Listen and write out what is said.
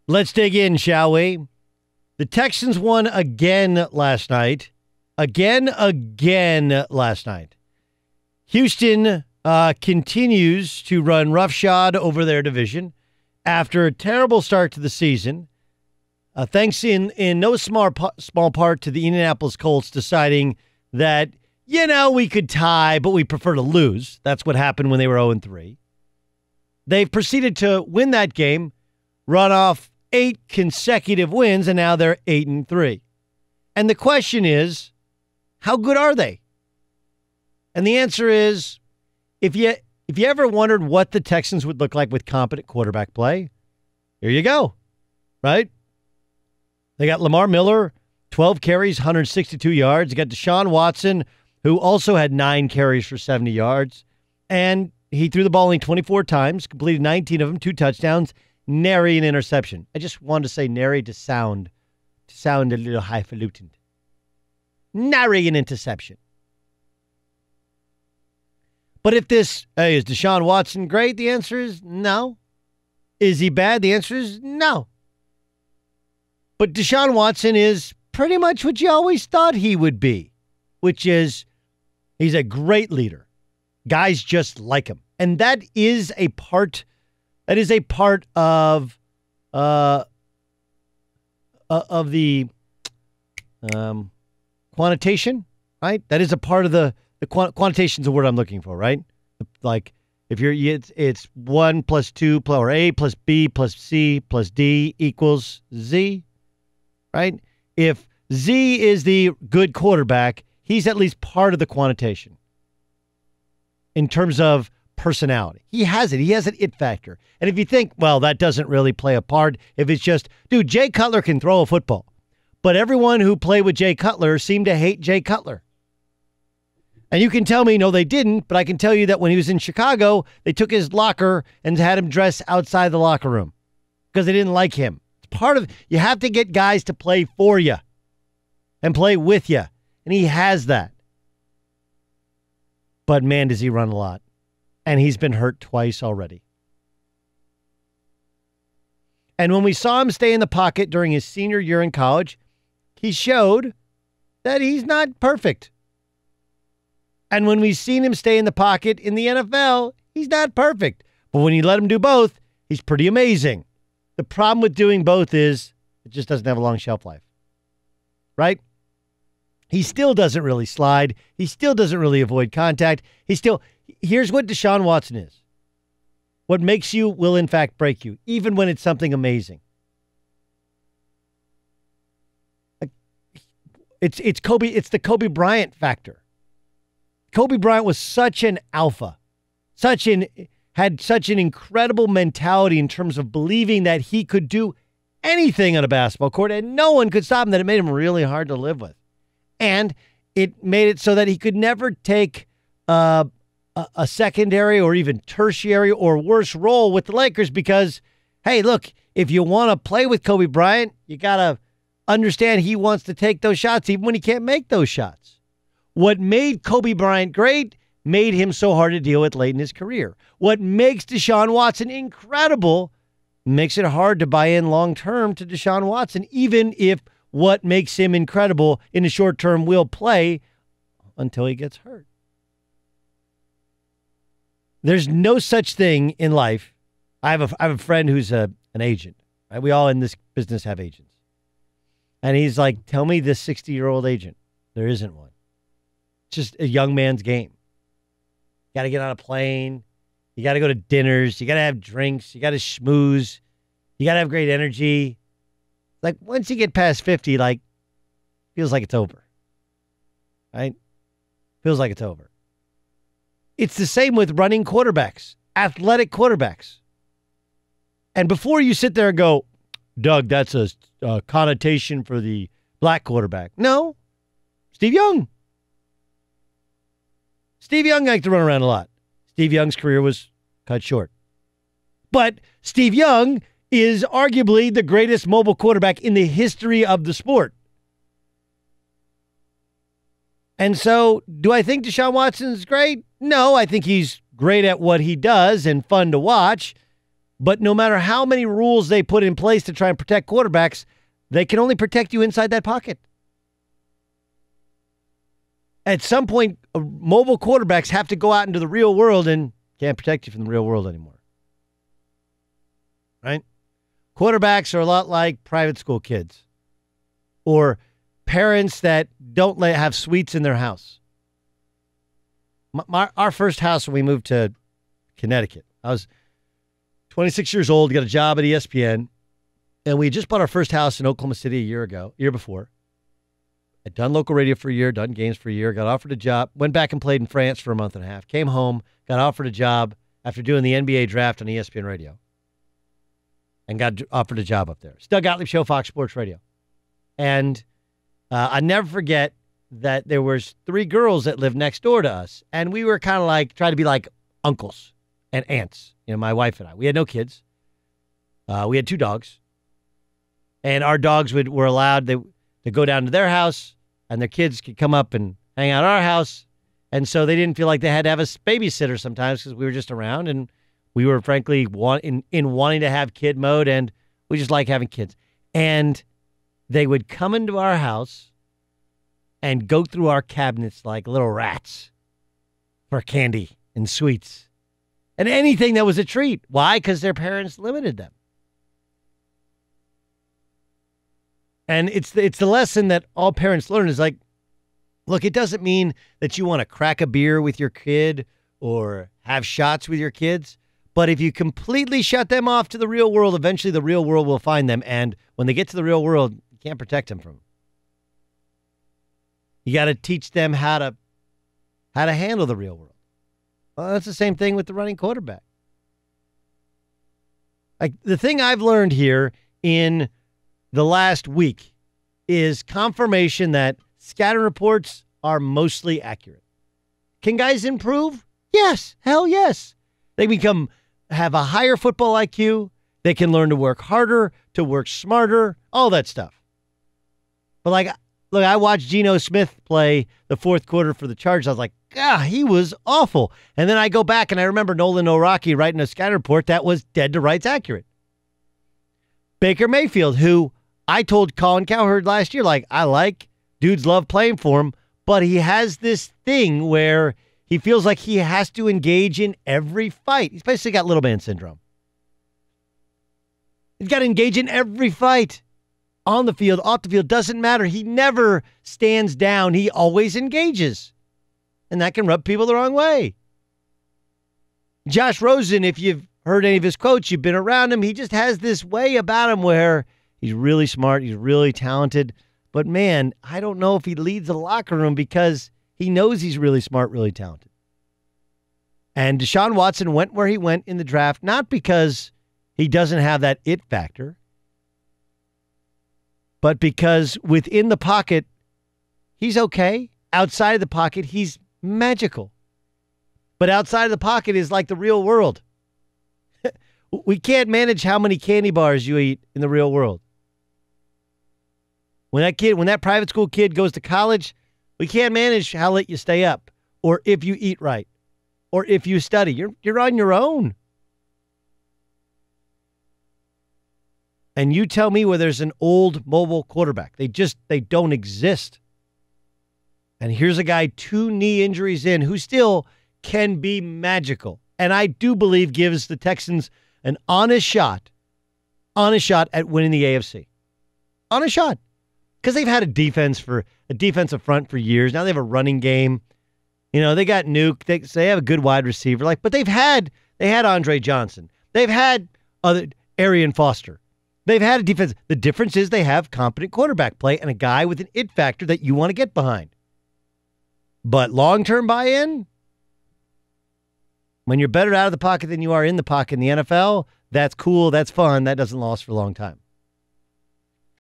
Let's dig in, shall we? The Texans won again last night. Again last night. Houston continues to run roughshod over their division after a terrible start to the season. Thanks in no small part to the Indianapolis Colts deciding that, we could tie, but we prefer to lose. That's what happened when they were 0-3. They've proceeded to win that game, run off 8 consecutive wins, and now they're 8-3. And the question is, how good are they? And the answer is, if you ever wondered what the Texans would look like with competent quarterback play, here you go, right? They got Lamar Miller, 12 carries, 162 yards. They got Deshaun Watson, who also had 9 carries for 70 yards. And he threw the ball only 24 times, completed 19 of them, 2 touchdowns, nary an interception. I just wanted to say nary to sound a little highfalutin. Nary an interception. But if is Deshaun Watson great? The answer is no. Is he bad? The answer is no. But Deshaun Watson is pretty much what you always thought he would be, which is he's a great leader. Guys just like him. And that is a part of the quantitation, right? That is a part of the quantitation is the word I'm looking for, right? Like if it's 1 plus 2 or A plus B plus C plus D equals Z, right? If Z is the good quarterback, he's at least part of the quantitation in terms of personality. He has it. He has an it factor. And if you think, well, that doesn't really play a part, if it's just, dude, Jay Cutler can throw a football. But everyone who played with Jay Cutler seemed to hate Jay Cutler. And you can tell me, no, they didn't, but I can tell you that when he was in Chicago, they took his locker and had him dress outside the locker room because they didn't like him. It's part of, you have to get guys to play for you and play with you. And he has that. But man, does he run a lot. And he's been hurt twice already. And when we saw him stay in the pocket during his senior year in college, he showed that he's not perfect. And when we've seen him stay in the pocket in the NFL, he's not perfect. But when you let him do both, he's pretty amazing. The problem with doing both is it just doesn't have a long shelf life. Right? He still doesn't really slide. He still doesn't really avoid contact. Here's what Deshaun Watson is. What makes you will in fact break you, even when it's something amazing. It's the Kobe Bryant factor. Kobe Bryant was such an alpha, had such an incredible mentality in terms of believing that he could do anything on a basketball court and no one could stop him, that it made him really hard to live with. And it made it so that he could never take a secondary or even tertiary or worse role with the Lakers because, hey, look, if you want to play with Kobe Bryant, you got to understand he wants to take those shots even when he can't make those shots. What made Kobe Bryant great made him so hard to deal with late in his career. What makes Deshaun Watson incredible makes it hard to buy in long-term to Deshaun Watson, even if what makes him incredible in the short term will play until he gets hurt. There's no such thing in life. I have a friend who's an agent. Right? We all in this business have agents. And he's like, tell me this 60-year-old agent. There isn't one. It's just a young man's game. You got to get on a plane. You got to go to dinners. You got to have drinks. You got to schmooze. You got to have great energy. Like once you get past 50, like feels like it's over. Right? Feels like it's over. It's the same with running quarterbacks, athletic quarterbacks. And before you sit there and go, Doug, that's a connotation for the black quarterback. No, Steve Young. Steve Young liked to run around a lot. Steve Young's career was cut short. But Steve Young is arguably the greatest mobile quarterback in the history of the sport. And so, do I think Deshaun Watson's great? No, I think he's great at what he does and fun to watch. But no matter how many rules they put in place to try and protect quarterbacks, they can only protect you inside that pocket. At some point, mobile quarterbacks have to go out into the real world and can't protect you from the real world anymore. Right? Quarterbacks are a lot like private school kids or parents that don't have suites in their house. Our first house when we moved to Connecticut, I was 26 years old, got a job at ESPN, and we just bought our first house in Oklahoma City year before. I'd done local radio for a year, done games for a year, got offered a job, went back and played in France for a month and a half, came home, got offered a job after doing the NBA draft on ESPN Radio, and got offered a job up there. Still Gottlieb Show, Fox Sports Radio. And I never forget that there was 3 girls that lived next door to us, and we were kind of like, trying to be like uncles and aunts, my wife and I. We had no kids. We had 2 dogs. And our dogs were allowed to go down to their house, and their kids could come up and hang out at our house. And so they didn't feel like they had to have a babysitter sometimes because we were just around, and we were frankly in wanting to have kid mode, and we just like having kids. And they would come into our house and go through our cabinets like little rats for candy and sweets and anything that was a treat. Why? Because their parents limited them. And it's the lesson that all parents learn is like, look, it doesn't mean that you want to crack a beer with your kid or have shots with your kids. But if you completely shut them off to the real world, eventually the real world will find them. And when they get to the real world, you can't protect them from them. You got to teach them how to handle the real world. Well, that's the same thing with the running quarterback. Like the thing I've learned here in the last week is confirmation that scouting reports are mostly accurate. Can guys improve? Yes. Hell yes. They have a higher football IQ. They can learn to work harder, to work smarter, all that stuff. But look, I watched Geno Smith play the fourth quarter for the Chargers. I was like, God, he was awful. And then I go back and I remember Nolan Oraki writing a scouting report that was dead to rights accurate. Baker Mayfield, who I told Colin Cowherd last year, dudes love playing for him, but he has this thing where he feels like he has to engage in every fight. He's basically got little man syndrome. He's got to engage in every fight. On the field, off the field, doesn't matter. He never stands down. He always engages. And that can rub people the wrong way. Josh Rosen, if you've heard any of his quotes, you've been around him, he just has this way about him where he's really smart, he's really talented. But man, I don't know if he leads the locker room because he knows he's really smart, really talented. And Deshaun Watson went where he went in the draft, not because he doesn't have that it factor, but because within the pocket, he's okay. Outside of the pocket, he's magical. But outside of the pocket is like the real world. We can't manage how many candy bars you eat in the real world. When that private school kid goes to college, we can't manage how late you stay up or if you eat right or if you study. You're on your own. And you tell me where there's an old mobile quarterback. They don't exist. And here's a guy 2 knee injuries in who still can be magical. And I do believe gives the Texans an honest shot at winning the AFC. Honest shot. Because they've had a defensive front for years. Now they have a running game. They got Nuke. They have a good wide receiver. But they had Andre Johnson. They've had Arian Foster. They've had a defense. The difference is they have competent quarterback play and a guy with an it factor that you want to get behind. But long-term buy-in, when you're better out of the pocket than you are in the pocket in the NFL, that's cool, that's fun, that doesn't last for a long time.